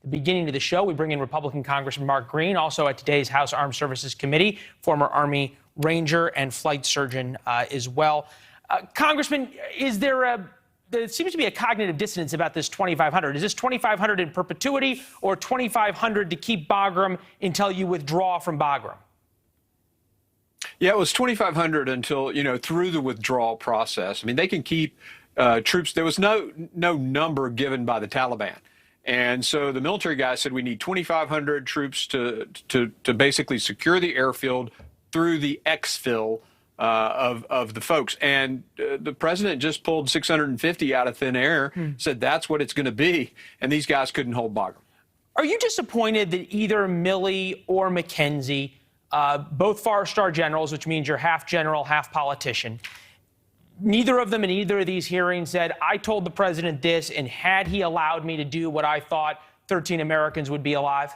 the beginning of the show, we bring in Republican Congressman Mark Green, also at today's House Armed Services Committee, former Army Ranger and flight surgeon as well. Congressman, there seems to be a cognitive dissonance about this 2,500. Is this 2,500 in perpetuity or 2,500 to keep Bagram until you withdraw from Bagram? Yeah, it was 2,500 until, through the withdrawal process. I mean, they can keep troops. There was no number given by the Taliban. And so the military guys said we need 2,500 troops to basically secure the airfield through the exfil of the folks. And the president just pulled 650 out of thin air, said that's what it's going to be. And these guys couldn't hold Bagram. Are you disappointed that either Milley or McKenzie, both four-star generals, which means you're half general, half politician, neither of them in either of these hearings said, I told the president this, and had he allowed me to do what I thought, 13 Americans would be alive?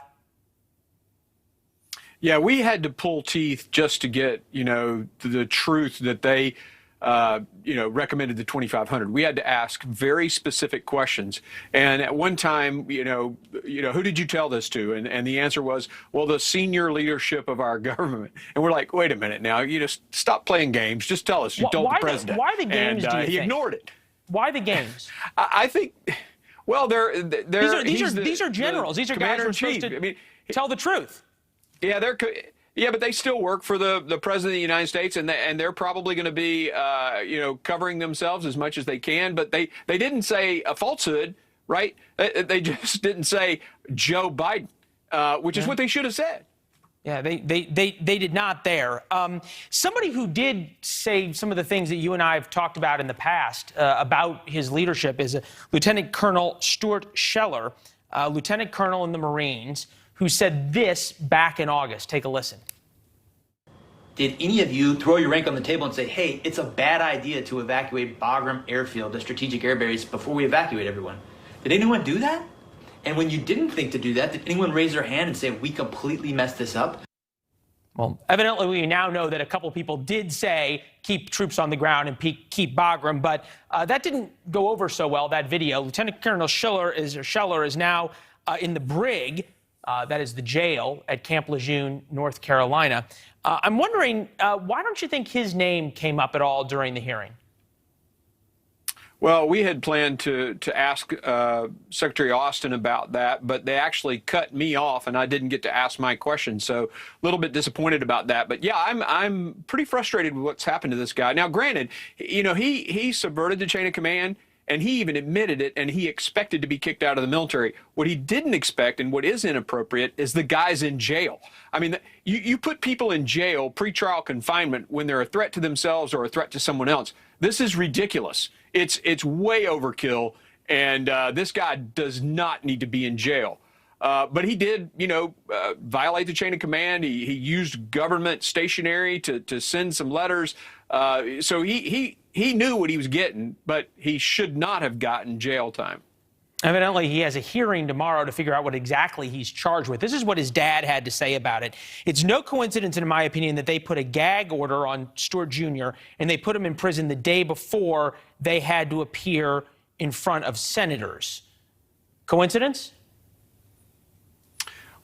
Yeah, we had to pull teeth just to get, the truth that they, recommended the 2,500. We had to ask very specific questions. And at one time, who did you tell this to? And the answer was, well, the senior leadership of our government. And we're like, wait a minute now, stop playing games. Just tell us. You told the president. Why the games, and, do you he think? Ignored it. Why the games? I think, well, these are generals. These are guys who are supposed to tell the truth. Yeah, but they still work for the president of the United States, and they're probably going to be, covering themselves as much as they can. But they didn't say a falsehood, right? They just didn't say Joe Biden, which is what they should have said. Yeah, they did not there. Somebody who did say some of the things that you and I have talked about in the past about his leadership is Lieutenant Colonel Stuart Scheller, Lieutenant Colonel in the Marines, who said this back in August. Take a listen. Did any of you throw your rank on the table and say, hey, it's a bad idea to evacuate Bagram Airfield, the strategic air base, before we evacuate everyone? Did anyone do that? And when you didn't think to do that, did anyone raise their hand and say, we completely messed this up? Well, evidently, we now know that a couple people did say, keep troops on the ground and keep Bagram, but that didn't go over so well, that video. Lieutenant Colonel Scheller is now in the brig. That is the jail at Camp Lejeune, North Carolina. I'm wondering, why don't you think his name came up at all during the hearing? Well, we had planned to ask Secretary Austin about that, but they actually cut me off, and I didn't get to ask my question. So a little bit disappointed about that. But yeah, I'm pretty frustrated with what's happened to this guy. Now, granted, he subverted the chain of command. And he even admitted it, and he expected to be kicked out of the military. What he didn't expect, and what is inappropriate, is the guy's in jail. I mean, you put people in jail, pretrial confinement, when they're a threat to themselves or a threat to someone else. This is ridiculous. It's way overkill, and this guy does not need to be in jail. But he did, violate the chain of command. He used government stationery to send some letters. So he knew what he was getting, but he should not have gotten jail time. Evidently, he has a hearing tomorrow to figure out what exactly he's charged with. This is what his dad had to say about it. It's no coincidence, in my opinion, that they put a gag order on Stuart Jr. and they put him in prison the day before they had to appear in front of senators. Coincidence?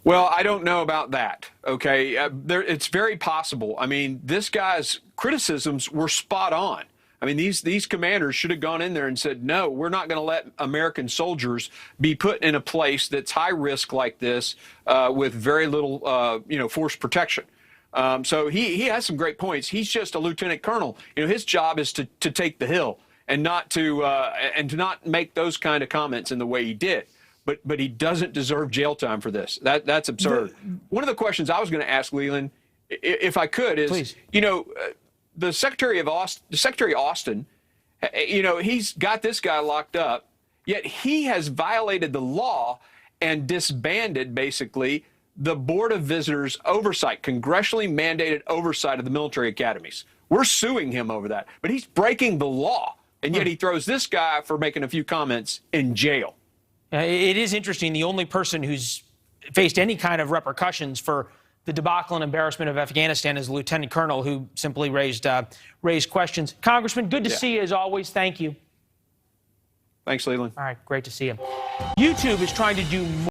Well, I don't know about that, okay? It's very possible. I mean, this guy's criticisms were spot on. I mean, these commanders should have gone in there and said, no, we're not going to let American soldiers be put in a place that's high risk like this with very little, force protection. So he has some great points. He's just a lieutenant colonel. His job is to take the hill and to not make those kind of comments in the way he did. But he doesn't deserve jail time for this. That's absurd. One of the questions I was going to ask Leland, if I could, is, please. The Secretary Austin, he's got this guy locked up, yet he has violated the law and disbanded, basically, the Board of Visitors oversight, congressionally mandated oversight of the military academies. We're suing him over that, but he's breaking the law, and yet he throws this guy for making a few comments in jail. It is interesting. The only person who's faced any kind of repercussions for the debacle and embarrassment of Afghanistan is a lieutenant colonel who simply raised questions. Congressman, good to see you as always. Thank you. Thanks, Leland. All right, great to see you. YouTube is trying to do more.